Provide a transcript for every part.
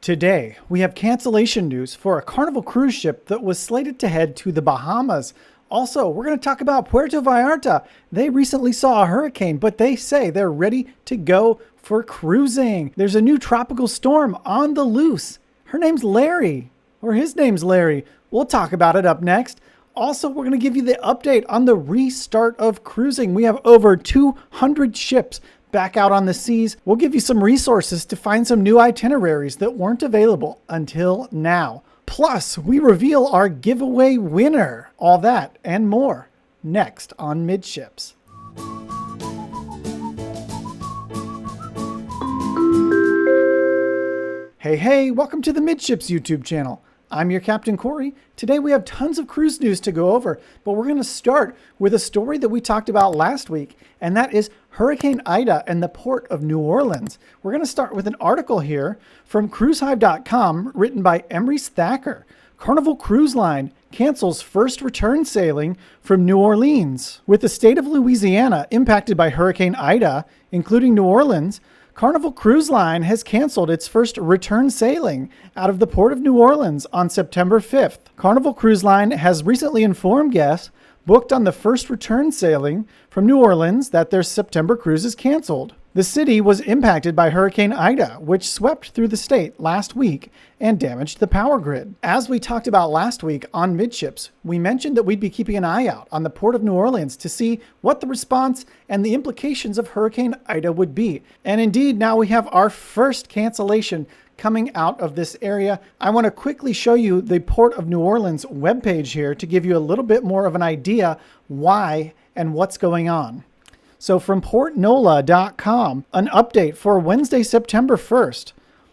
Today, we have cancellation news for a Carnival cruise ship that was slated to head to the Bahamas. Also, we're going to talk about Puerto Vallarta. They recently saw a hurricane, but they say they're ready to go for cruising. There's a new tropical storm on the loose. Her name's Larry, or his name's Larry. We'll talk about it up next. Also, we're going to give you the update on the restart of cruising. We have over 200 ships back out on the seas. We'll give you some resources to find some new itineraries that weren't available until now. Plus, we reveal our giveaway winner. All that and more next on Midships. Hey, welcome to the Midships YouTube channel. I'm your Captain Corey. Today we have tons of cruise news to go over, but we're going to start with a story that we talked about last week, and that is Hurricane Ida and the port of New Orleans. We're going to start with an article here from cruisehive.com written by Emery Thacker. Carnival Cruise Line cancels first return sailing from New Orleans. With the state of Louisiana impacted by Hurricane Ida, including New Orleans, Carnival Cruise Line has canceled its first return sailing out of the port of New Orleans on September 5th. Carnival Cruise Line has recently informed guests booked on the first return sailing from New Orleans that their September cruise is canceled. The city was impacted by Hurricane Ida, which swept through the state last week and damaged the power grid. As we talked about last week on Midships, we mentioned that we'd be keeping an eye out on the port of New Orleans to see what the response and the implications of Hurricane Ida would be. And indeed, now we have our first cancellation coming out of this area. I want to quickly show you the Port of New Orleans webpage here to give you a little bit more of an idea why and what's going on. So from portnola.com, an update for Wednesday, September 1st.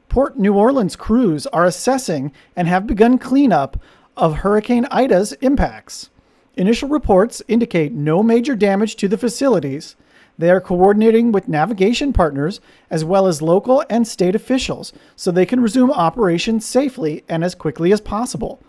Port New Orleans crews are assessing and have begun cleanup of Hurricane Ida's impacts. Initial reports indicate no major damage to the facilities. They are coordinating with navigation partners as well as local and state officials so they can resume operations safely and as quickly as possible.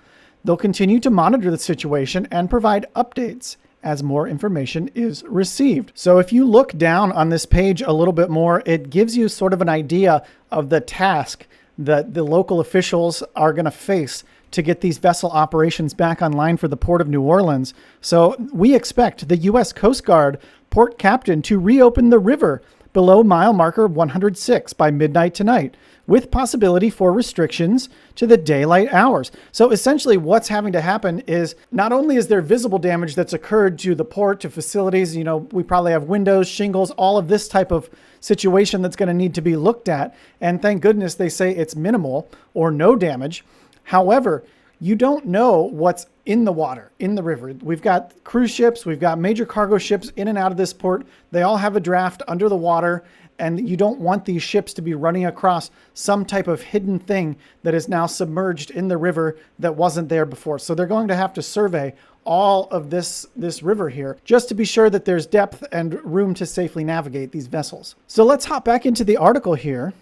They'll continue to monitor the situation and provide updates as more information is received. So if you look down on this page a little bit more, it gives you sort of an idea of the task that the local officials are going to face to get these vessel operations back online for the Port of New Orleans. So we expect the U.S. Coast Guard port captain to reopen the river below mile marker 106 by midnight tonight, with possibility for restrictions to the daylight hours. So essentially what's having to happen is not only is there visible damage that's occurred to the port, to facilities, we probably have windows, shingles, all of this type of situation that's going to need to be looked at. And thank goodness they say it's minimal or no damage. However, you don't know what's in the water, in the river. We've got cruise ships, we've got major cargo ships in and out of this port. They all have a draft under the water, and you don't want these ships to be running across some type of hidden thing that is now submerged in the river that wasn't there before. So they're going to have to survey all of this river here just to be sure that there's depth and room to safely navigate these vessels. So let's hop back into the article here.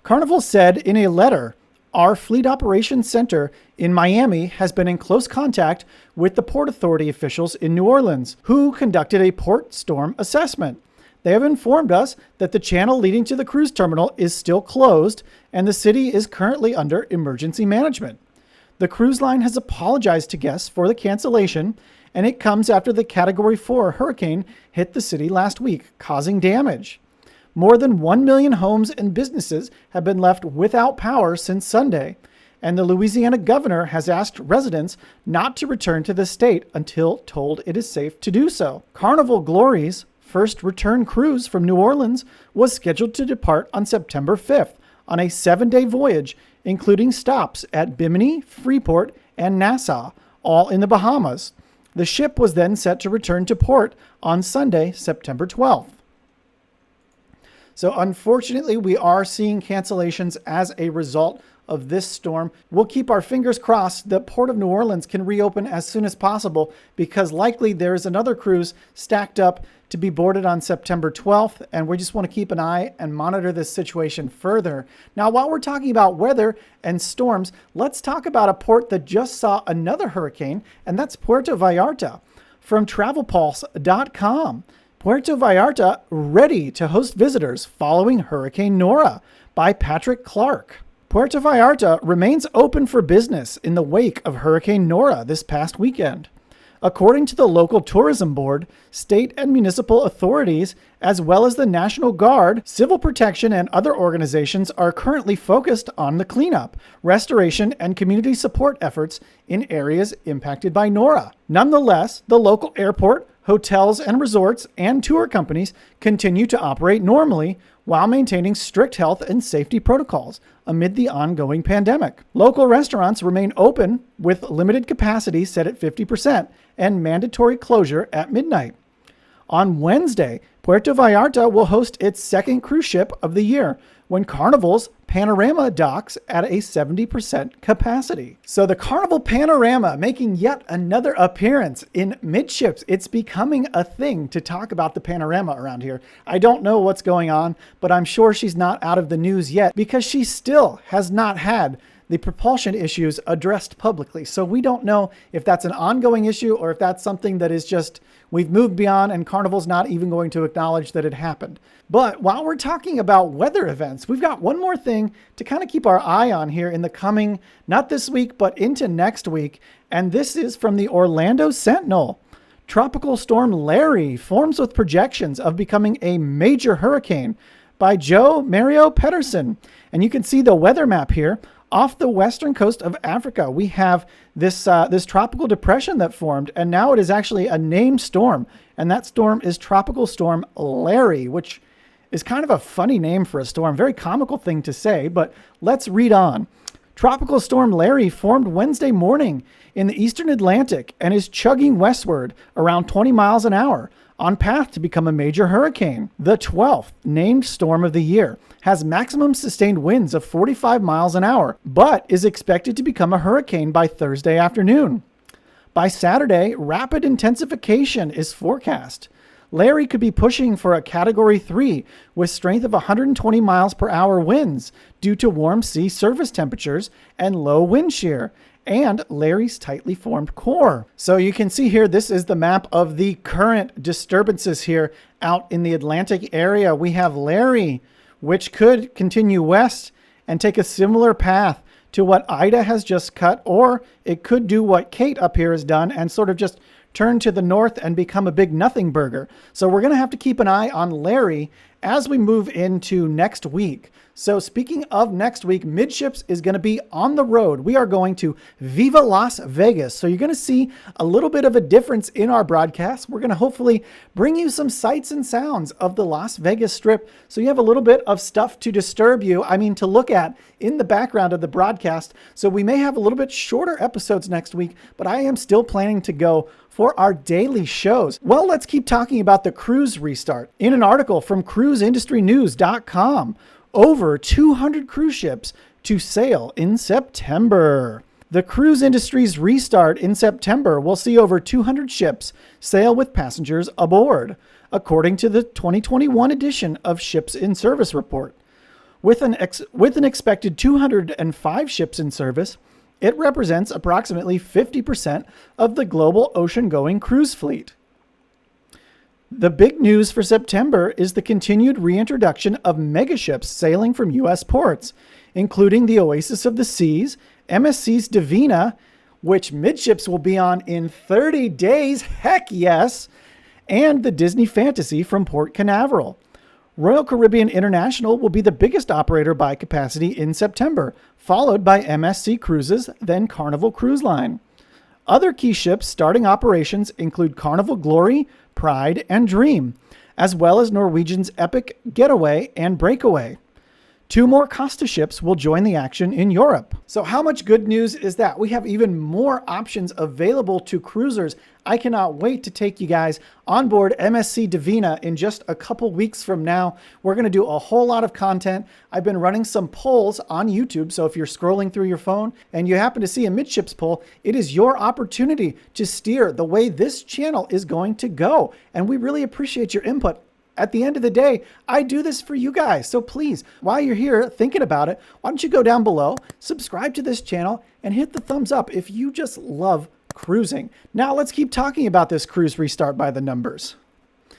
Carnival said in a letter, "Our Fleet Operations Center in Miami has been in close contact with the Port Authority officials in New Orleans, who conducted a port storm assessment. They have informed us that the channel leading to the cruise terminal is still closed and the city is currently under emergency management. The cruise line has apologized to guests for the cancellation, and it comes after the Category 4 hurricane hit the city last week, causing damage. More than 1 million homes and businesses have been left without power since Sunday, and the Louisiana governor has asked residents not to return to the state until told it is safe to do so." Carnival Glory's first return cruise from New Orleans was scheduled to depart on September 5th on a 7-day voyage, including stops at Bimini, Freeport, and Nassau, all in the Bahamas. The ship was then set to return to port on Sunday, September 12th. So unfortunately, we are seeing cancellations as a result of this storm. We'll keep our fingers crossed that Port of New Orleans can reopen as soon as possible, because likely there's another cruise stacked up to be boarded on September 12th, and we just want to keep an eye and monitor this situation further. Now, while we're talking about weather and storms, let's talk about a port that just saw another hurricane, and that's Puerto Vallarta. From travelpulse.com, Puerto Vallarta ready to host visitors following Hurricane Nora by Patrick Clark. Puerto Vallarta remains open for business in the wake of Hurricane Nora this past weekend. According to the local tourism board, state and municipal authorities, as well as the National Guard, Civil Protection, and other organizations are currently focused on the cleanup, restoration, and community support efforts in areas impacted by Nora. Nonetheless, the local airport, hotels and resorts, and tour companies continue to operate normally while maintaining strict health and safety protocols amid the ongoing pandemic. Local restaurants remain open with limited capacity set at 50% and mandatory closure at midnight. On Wednesday, Puerto Vallarta will host its second cruise ship of the year when Carnival's Panorama docks at a 70% capacity. So the Carnival Panorama making yet another appearance in Midships. It's becoming a thing to talk about the Panorama around here. I don't know what's going on, but I'm sure she's not out of the news yet because she still has not had the propulsion issues addressed publicly. So we don't know if that's an ongoing issue or if that's something that is just we've moved beyond and Carnival's not even going to acknowledge that it happened. But while we're talking about weather events, we've got one more thing to kind of keep our eye on here in the coming, not this week, but into next week. And this is from the Orlando Sentinel. Tropical Storm Larry forms with projections of becoming a major hurricane by Joe Mario Pedersen. And you can see the weather map here. Off the western coast of Africa, we have this tropical depression that formed, and now it is actually a named storm, and that storm is Tropical Storm Larry, which is kind of a funny name for a storm, very comical thing to say, but let's read on. Tropical Storm Larry formed Wednesday morning in the eastern Atlantic and is chugging westward around 20 miles an hour, on path to become a major hurricane. The 12th named storm of the year has maximum sustained winds of 45 miles an hour, but is expected to become a hurricane by Thursday afternoon. By Saturday, rapid intensification is forecast. Larry could be pushing for a Category 3 with strength of 120 miles per hour winds due to warm sea surface temperatures and low wind shear, and Larry's tightly formed core. So you can see here, this is the map of the current disturbances here out in the Atlantic area. We have Larry, which could continue west and take a similar path to what Ida has just cut, or it could do what Kate up here has done and sort of just turn to the north and become a big nothing burger. So we're going to have to keep an eye on Larry as we move into next week. So speaking of next week, Midships is going to be on the road. We are going to Viva Las Vegas. So you're going to see a little bit of a difference in our broadcast. We're going to hopefully bring you some sights and sounds of the Las Vegas Strip. So you have a little bit of stuff to disturb you. To look at in the background of the broadcast. So we may have a little bit shorter episodes next week, but I am still planning to go for our daily shows. Well, let's keep talking about the cruise restart. In an article from cruiseindustrynews.com, over 200 cruise ships to sail in September. The cruise industry's restart in September will see over 200 ships sail with passengers aboard, according to the 2021 edition of Ships in Service report. With an expected 205 ships in service, it represents approximately 50% of the global ocean-going cruise fleet. The big news for September is the continued reintroduction of megaships sailing from U.S. ports, including the Oasis of the Seas, MSC's Divina, which Midships will be on in 30 days, heck yes, and the Disney Fantasy from Port Canaveral. Royal Caribbean International will be the biggest operator by capacity in September, followed by MSC Cruises, then Carnival Cruise Line. Other key ships starting operations include Carnival Glory, Pride, and Dream, as well as Norwegian's Epic, Getaway, and Breakaway. 2 more Costa ships will join the action in Europe. So how much good news is that? We have even more options available to cruisers. I cannot wait to take you guys on board MSC Divina in just a couple weeks from now. We're going to do a whole lot of content. I've been running some polls on YouTube, so if you're scrolling through your phone and you happen to see a Midships poll, it is your opportunity to steer the way this channel is going to go. And we really appreciate your input. At the end of the day, I do this for you guys. So please, while you're here thinking about it, why don't you go down below, subscribe to this channel, and hit the thumbs up if you just love cruising. Now let's keep talking about this cruise restart by the numbers.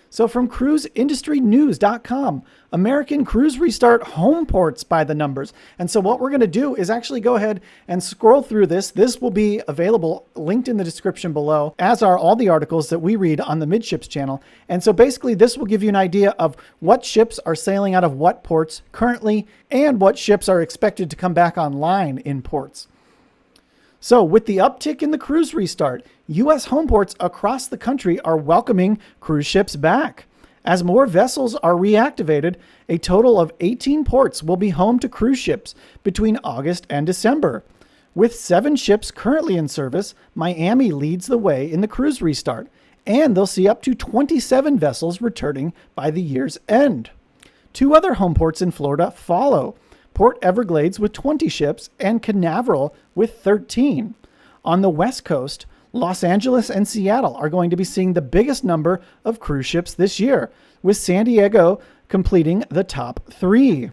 So from cruiseindustrynews.com, American cruise restart home ports by the numbers. And so what we're going to do is actually go ahead and scroll through this. This will be available, linked in the description below, as are all the articles that we read on the Midships channel. And so basically this will give you an idea of what ships are sailing out of what ports currently and what ships are expected to come back online in ports. So with the uptick in the cruise restart, U.S. home ports across the country are welcoming cruise ships back. As more vessels are reactivated, a total of 18 ports will be home to cruise ships between August and December. With 7 ships currently in service, Miami leads the way in the cruise restart, and they'll see up to 27 vessels returning by the year's end. 2 other home ports in Florida follow: Port Everglades with 20 ships and Canaveral with 13. On the West Coast, Los Angeles and Seattle are going to be seeing the biggest number of cruise ships this year, with San Diego completing the top 3.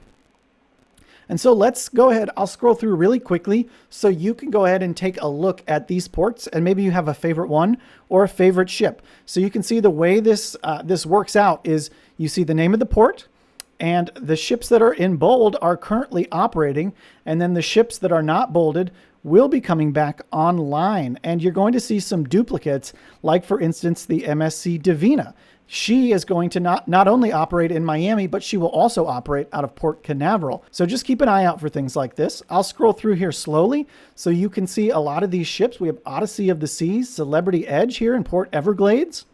And so let's go ahead. I'll scroll through really quickly so you can go ahead and take a look at these ports, and maybe you have a favorite one or a favorite ship. So you can see the way this works out is you see the name of the port, and the ships that are in bold are currently operating, and then the ships that are not bolded will be coming back online. And you're going to see some duplicates, like for instance, the MSC Divina. She is going to not only operate in Miami, but she will also operate out of Port Canaveral. So just keep an eye out for things like this. I'll scroll through here slowly so you can see a lot of these ships. We have Odyssey of the Seas, Celebrity Edge here in Port Everglades.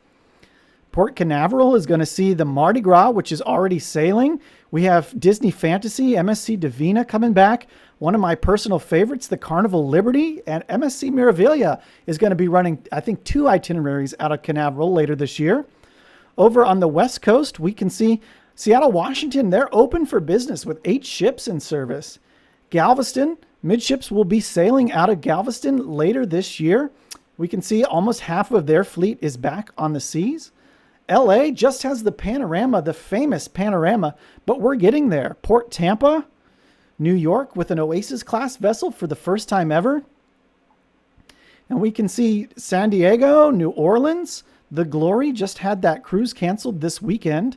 Port Canaveral is going to see the Mardi Gras, which is already sailing. We have Disney Fantasy, MSC Divina coming back. One of my personal favorites, the Carnival Liberty, and MSC Meraviglia is going to be running, I think, 2 itineraries out of Canaveral later this year. Over on the West Coast, we can see Seattle, Washington. They're open for business with 8 ships in service. Galveston, Midships will be sailing out of Galveston later this year. We can see almost half of their fleet is back on the seas. LA just has the Panorama, the famous Panorama, but we're getting there. Port Tampa, New York with an Oasis class vessel for the first time ever. And we can see San Diego, New Orleans, the Glory just had that cruise canceled this weekend.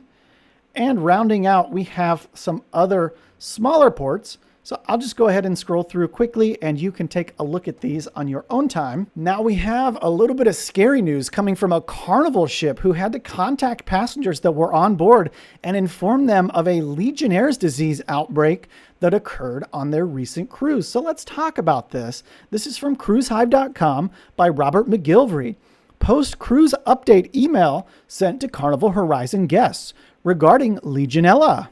And rounding out, we have some other smaller ports. So I'll just go ahead and scroll through quickly, and you can take a look at these on your own time. Now we have a little bit of scary news coming from a Carnival ship who had to contact passengers that were on board and inform them of a Legionnaires Disease outbreak that occurred on their recent cruise. So let's talk about this. This is from cruisehive.com by Robert McGilvery. Post-cruise update email sent to Carnival Horizon guests regarding Legionella.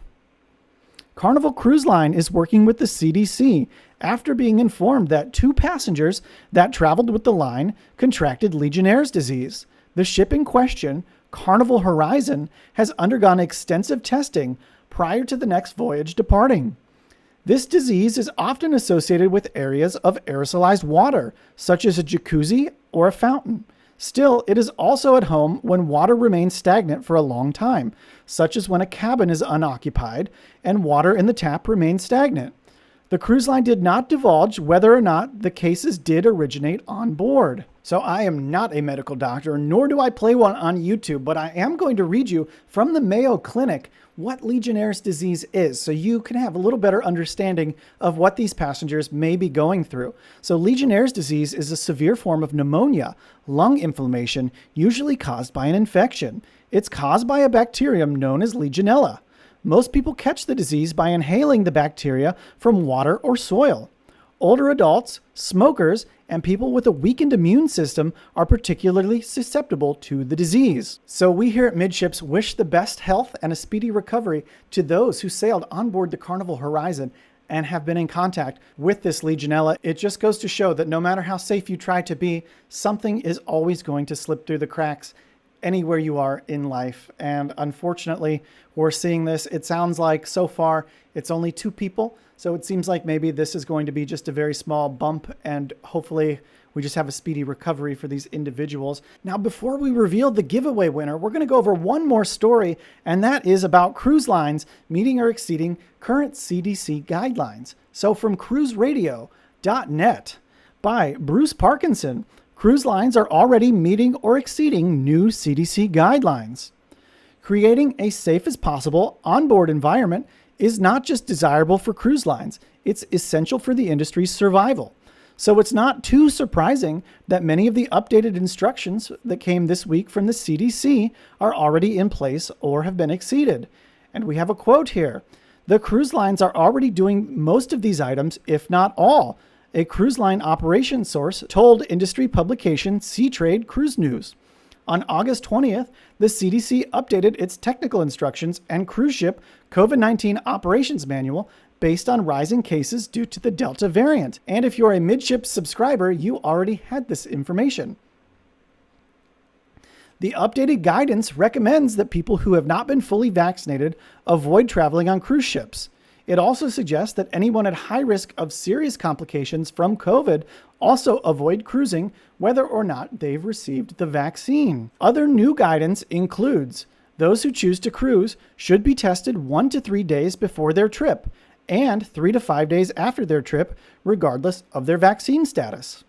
Carnival Cruise Line is working with the CDC after being informed that 2 passengers that traveled with the line contracted Legionnaires Disease. The ship in question, Carnival Horizon, has undergone extensive testing prior to the next voyage departing. This disease is often associated with areas of aerosolized water, such as a jacuzzi or a fountain. Still, it is also at home when water remains stagnant for a long time, such as when a cabin is unoccupied and water in the tap remains stagnant. The cruise line did not divulge whether or not the cases did originate on board. So I am not a medical doctor, nor do I play one on YouTube, but I am going to read you from the Mayo Clinic what Legionnaires' disease is, so you can have a little better understanding of what these passengers may be going through. So Legionnaires' disease is a severe form of pneumonia, lung inflammation, usually caused by an infection. It's caused by a bacterium known as Legionella. Most people catch the disease by inhaling the bacteria from water or soil. Older adults, smokers, and people with a weakened immune system are particularly susceptible to the disease. So we here at Midships wish the best health and a speedy recovery to those who sailed on board the Carnival Horizon and have been in contact with this Legionella. It just goes to show that no matter how safe you try to be, something is always going to slip through the cracks anywhere you are in life. And unfortunately, we're seeing this. It sounds like so far it's only 2 people. So it seems like maybe this is going to be just a very small bump, and hopefully we just have a speedy recovery for these individuals. Now, before we reveal the giveaway winner, we're going to go over one more story, and that is about cruise lines meeting or exceeding current CDC guidelines. So from cruiseradio.net by Bruce Parkinson, cruise lines are already meeting or exceeding new CDC guidelines. Creating a safe as possible onboard environment is not just desirable for cruise lines, it's essential for the industry's survival. So it's not too surprising that many of the updated instructions that came this week from the CDC are already in place or have been exceeded. And we have a quote here. The cruise lines are already doing most of these items, if not all, a cruise line operations source told industry publication Seatrade Cruise News. On August 20th, the CDC updated its technical instructions and cruise ship COVID-19 operations manual based on rising cases due to the Delta variant. And if you're a Midships subscriber, you already had this information. The updated guidance recommends that people who have not been fully vaccinated avoid traveling on cruise ships. It also suggests that anyone at high risk of serious complications from COVID also avoid cruising, whether or not they've received the vaccine. Other new guidance includes those who choose to cruise should be tested 1 to 3 days before their trip and 3 to 5 days after their trip, regardless of their vaccine status.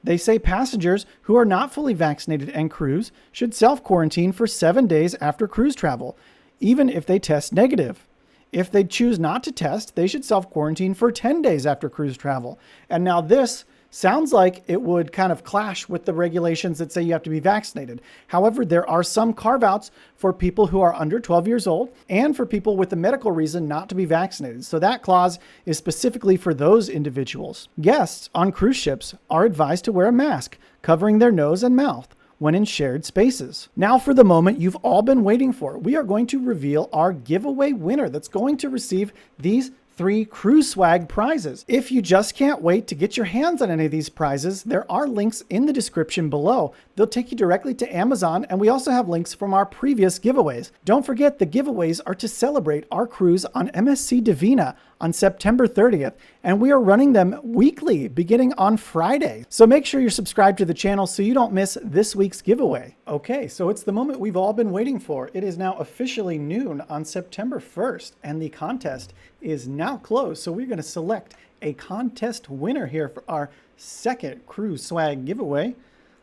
They say passengers who are not fully vaccinated and cruise should self-quarantine for 7 days after cruise travel, even if they test negative. If they choose not to test, they should self-quarantine for 10 days after cruise travel. And now this sounds like it would kind of clash with the regulations that say you have to be vaccinated. However, there are some carve-outs for people who are under 12 years old and for people with a medical reason not to be vaccinated. So that clause is specifically for those individuals. Guests on cruise ships are advised to wear a mask covering their nose and mouth when in shared spaces. Now for the moment you've all been waiting for. We are going to reveal our giveaway winner that's going to receive these 3 cruise swag prizes. If you just can't wait to get your hands on any of these prizes, there are links in the description below. They'll take you directly to Amazon, and we also have links from our previous giveaways. Don't forget, the giveaways are to celebrate our cruise on MSC Divina on September 30th, and we are running them weekly beginning on Friday. So make sure you're subscribed to the channel so you don't miss this week's giveaway. Okay, so it's the moment we've all been waiting for. It is now officially noon on September 1st, and the contest is now closed. So we're going to select a contest winner here for our second cruise swag giveaway.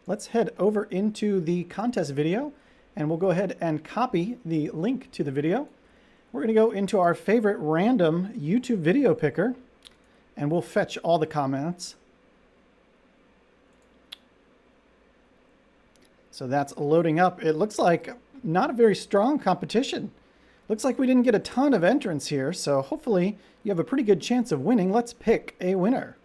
Let's head over into the contest video, and we'll go ahead and copy the link to the video. We're going to go into our favorite random YouTube video picker, and we'll fetch all the comments. So that's loading up. It looks like not a very strong competition. Looks like we didn't get a ton of entrants here, so hopefully you have a pretty good chance of winning. Let's pick a winner.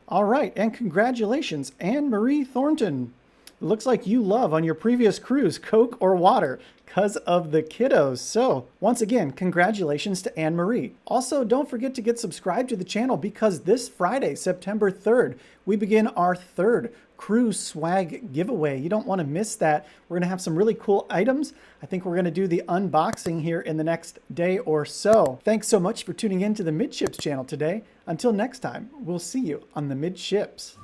All right, and congratulations, Anne-Marie Thornton. It looks like you love on your previous cruise Coke or water because of the kiddos. So once again, congratulations to Anne-Marie. Also, don't forget to get subscribed to the channel because this Friday, September 3rd, we begin our 3rd cruise swag giveaway. You don't want to miss that. We're going to have some really cool items. I think we're going to do the unboxing here in the next day or so. Thanks so much for tuning in to the Midships channel today. Until next time, we'll see you on the Midships.